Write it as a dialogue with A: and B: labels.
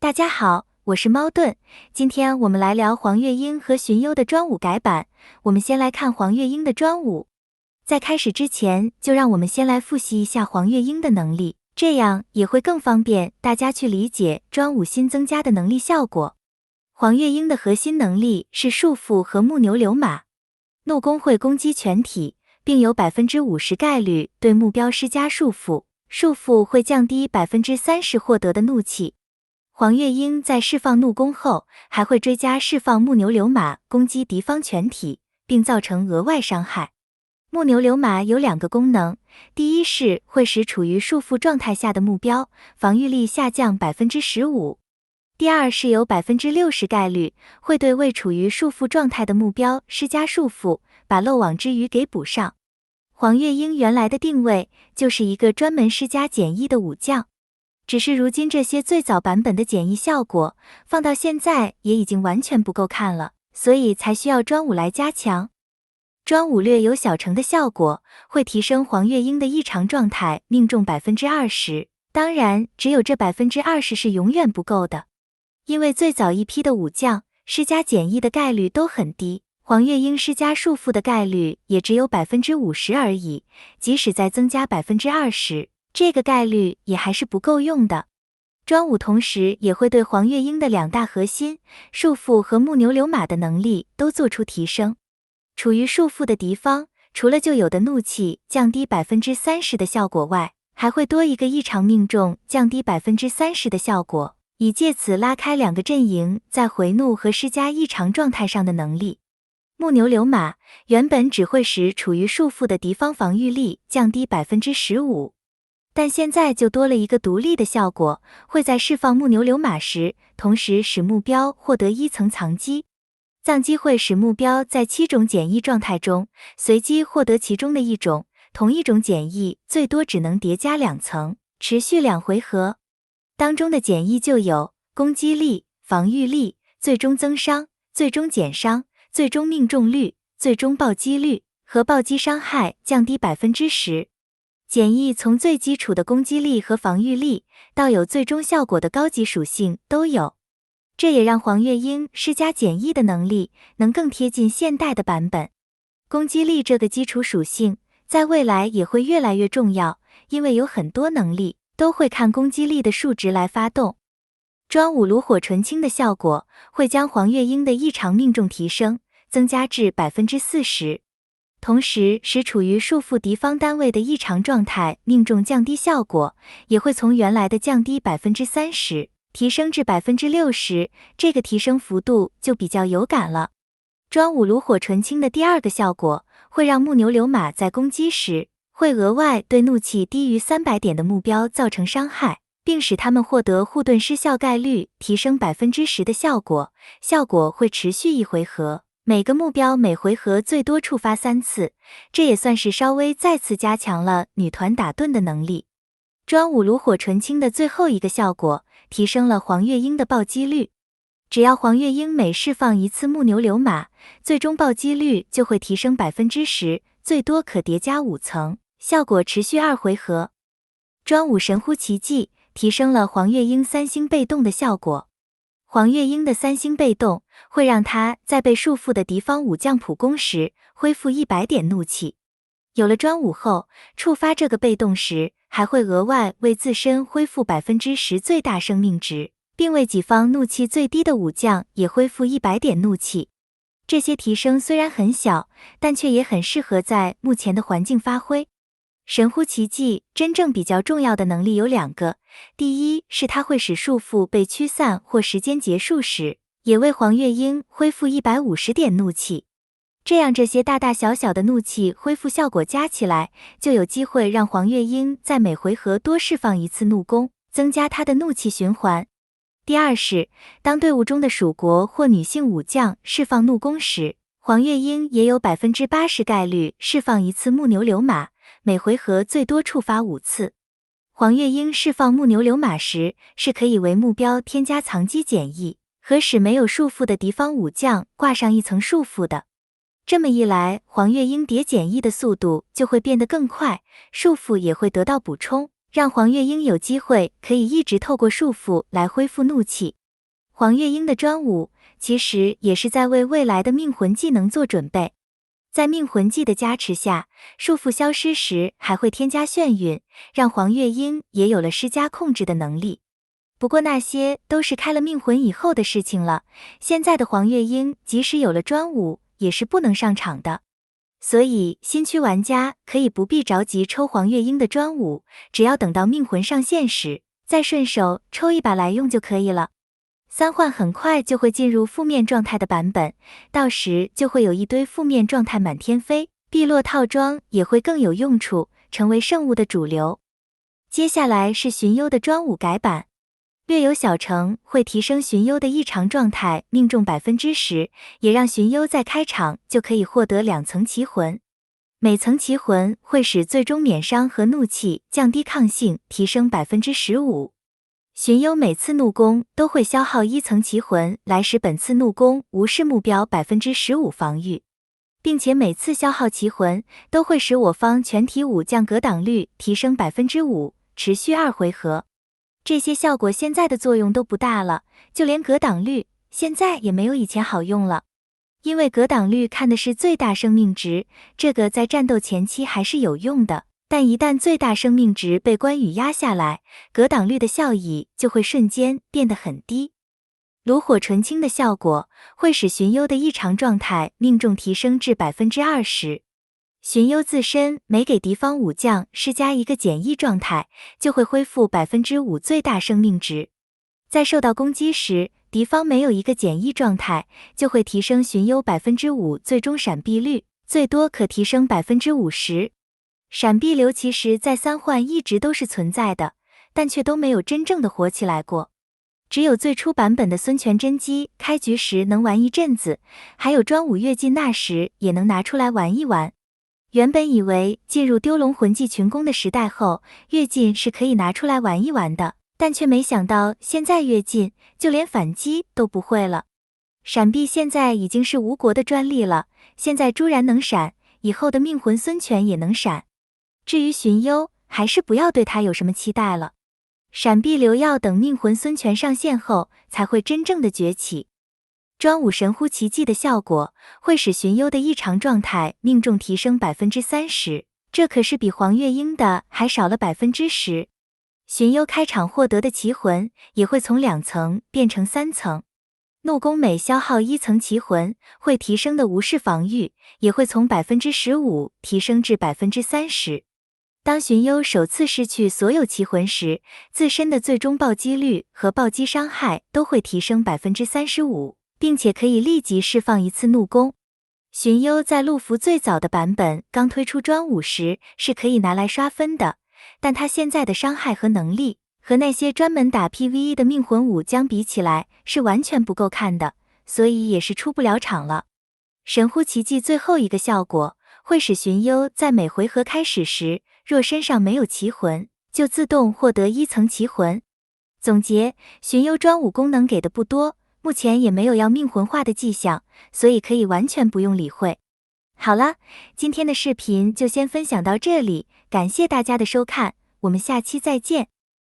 A: 大家好，我是猫盾，今天我们来聊黄月英和荀攸的专武改版。我们先来看黄月英的专武。在开始之前，就让我们先来复习一下黄月英的能力，这样也会更方便大家去理解专武新增加的能力效果。黄月英的核心能力是束缚和木牛流马，怒弓会攻击全体，并有 50% 概率对目标施加束缚，束缚会降低 30% 获得的怒气。黄月英在释放怒弓后，还会追加释放木牛流马攻击敌方全体，并造成额外伤害。木牛流马有两个功能，第一是会使处于束缚状态下的目标防御力下降 15%， 第二是有 60% 概率会对未处于束缚状态的目标施加束缚，把漏网之鱼给补上。黄月英原来的定位就是一个专门施加减役的武将。只是如今这些最早版本的减役效果，放到现在也已经完全不够看了，所以才需要专武来加强。专武略有小成的效果，会提升黄月英的异常状态命中 20%， 当然只有这 20% 是永远不够的。因为最早一批的武将施加减役的概率都很低，黄月英施加束缚的概率也只有 50% 而已，即使再增加 20%，这个概率也还是不够用的。专武同时也会对黄月英的两大核心束缚和木牛流马的能力都做出提升。处于束缚的敌方，除了旧有的怒气降低 30% 的效果外，还会多一个异常命中降低 30% 的效果，以借此拉开两个阵营在回怒和施加异常状态上的能力。木牛流马原本只会使处于束缚的敌方防御力降低 15%。但现在就多了一个独立的效果，会在释放木牛流马时，同时使目标获得一层藏机。藏机会使目标在7种减役状态中，随机获得其中的一种，同一种减役最多只能叠加2层，持续2回合。当中的减役就有攻击力、防御力、最终增伤、最终减伤、最终命中率、最终暴击率和暴击伤害降低 10%。减役从最基础的攻击力和防御力，到有最终效果的高级属性都有。这也让黄月英施加减役的能力能更贴近现代的版本。攻击力这个基础属性，在未来也会越来越重要，因为有很多能力都会看攻击力的数值来发动。专武炉火纯青的效果，会将黄月英的异常命中提升，增加至 40%。同时使处于束缚敌方单位的异常状态命中降低效果，也会从原来的降低 30%， 提升至 60%， 这个提升幅度就比较有感了。专武炉火纯青的第二个效果，会让木牛流马在攻击时，会额外对怒气低于300点的目标造成伤害，并使他们获得护盾失效概率提升 10% 的效果，效果会持续1回合。每个目标每回合最多触发3次，这也算是稍微再次加强了女团打盾的能力。专武炉火纯青的最后一个效果，提升了黄月英的暴击率。只要黄月英每释放一次木牛流马，最终暴击率就会提升 10%， 最多可叠加5层，效果持续2回合。专武神乎其技提升了黄月英3星被动的效果。黄月英的3星被动会让他在被束缚的敌方武将普攻时恢复100点怒气。有了专武后，触发这个被动时，还会额外为自身恢复 10% 最大生命值，并为己方怒气最低的武将也恢复100点怒气。这些提升虽然很小，但却也很适合在目前的环境发挥。神乎其技真正比较重要的能力有2个，第一是它会使束缚被驱散或时间结束时，也为黄月英恢复150点怒气。这样这些大大小小的怒气恢复效果加起来，就有机会让黄月英在每回合多释放1次怒弓，增加她的怒气循环。第二是，当队伍中的属国或女性武将释放怒弓时，黄月英也有 80% 概率释放1次木牛流马，每回合最多触发5次。黄月英释放木牛流马时，是可以为目标添加藏机减役，和使没有束缚的敌方武将挂上1层束缚的。这么一来，黄月英叠减役的速度就会变得更快，束缚也会得到补充，让黄月英有机会可以一直透过束缚来恢复怒气。黄月英的专武其实也是在为未来的命魂技能做准备。在命魂技的加持下，束缚消失时还会添加眩晕，让黄月英也有了施加控制的能力。不过那些都是开了命魂以后的事情了，现在的黄月英即使有了专武，也是不能上场的。所以新区玩家可以不必着急抽黄月英的专武，只要等到命魂上线时，再顺手抽一把来用就可以了。三换很快就会进入负面状态的版本，到时就会有一堆负面状态满天飞，碧落套装也会更有用处，成为圣物的主流。接下来是荀攸的专武改版，略有小成会提升荀攸的异常状态命中 10%， 也让荀攸在开场就可以获得2层奇魂。每层奇魂会使最终免伤和怒气降低抗性提升 15%。荀攸每次怒攻都会消耗1层奇魂来使本次怒攻无视目标 15% 防御，并且每次消耗奇魂都会使我方全体武将格挡率提升 5%， 持续2回合。这些效果现在的作用都不大了，就连格挡率现在也没有以前好用了。因为格挡率看的是最大生命值，这个在战斗前期还是有用的，但一旦最大生命值被关羽压下来，格挡率的效益就会瞬间变得很低。炉火纯青的效果会使荀攸的异常状态命中提升至 20%。荀攸自身每给敌方武将施加一个减役状态，就会恢复 5% 最大生命值。在受到攻击时，敌方没有一个减役状态，就会提升荀攸 5% 最终闪避率，最多可提升 50%。闪避流其实在三换一直都是存在的，但却都没有真正的火起来过。只有最初版本的孙权真机开局时能玩一阵子，还有专武跃进那时也能拿出来玩一玩。原本以为进入丢龙魂技群攻的时代后，跃进是可以拿出来玩一玩的，但却没想到现在跃进就连反击都不会了。闪避现在已经是吴国的专利了，现在朱然能闪，以后的命魂孙权也能闪。至于荀攸，还是不要对他有什么期待了。闪避流要等命魂孙权上线后才会真正的崛起。专武神乎其技的效果会使荀攸的异常状态命中提升 30%， 这可是比黄月英的还少了 10%。荀攸开场获得的奇魂也会从2层变成3层。怒攻每消耗1层奇魂，会提升的无视防御也会从 15% 提升至 30%。当荀攸首次失去所有奇魂时，自身的最终暴击率和暴击伤害都会提升 35%， 并且可以立即释放一次怒攻。荀攸在陆服最早的版本刚推出专武时是可以拿来刷分的，但他现在的伤害和能力和那些专门打 PVE 的命魂武将比起来是完全不够看的，所以也是出不了场了。神乎其技最后一个效果会使荀攸在每回合开始时，若身上没有奇魂，就自动获得1层奇魂。总结，荀攸专武功能给的不多，目前也没有要命魂化的迹象，所以可以完全不用理会。好了，今天的视频就先分享到这里，感谢大家的收看，我们下期再见。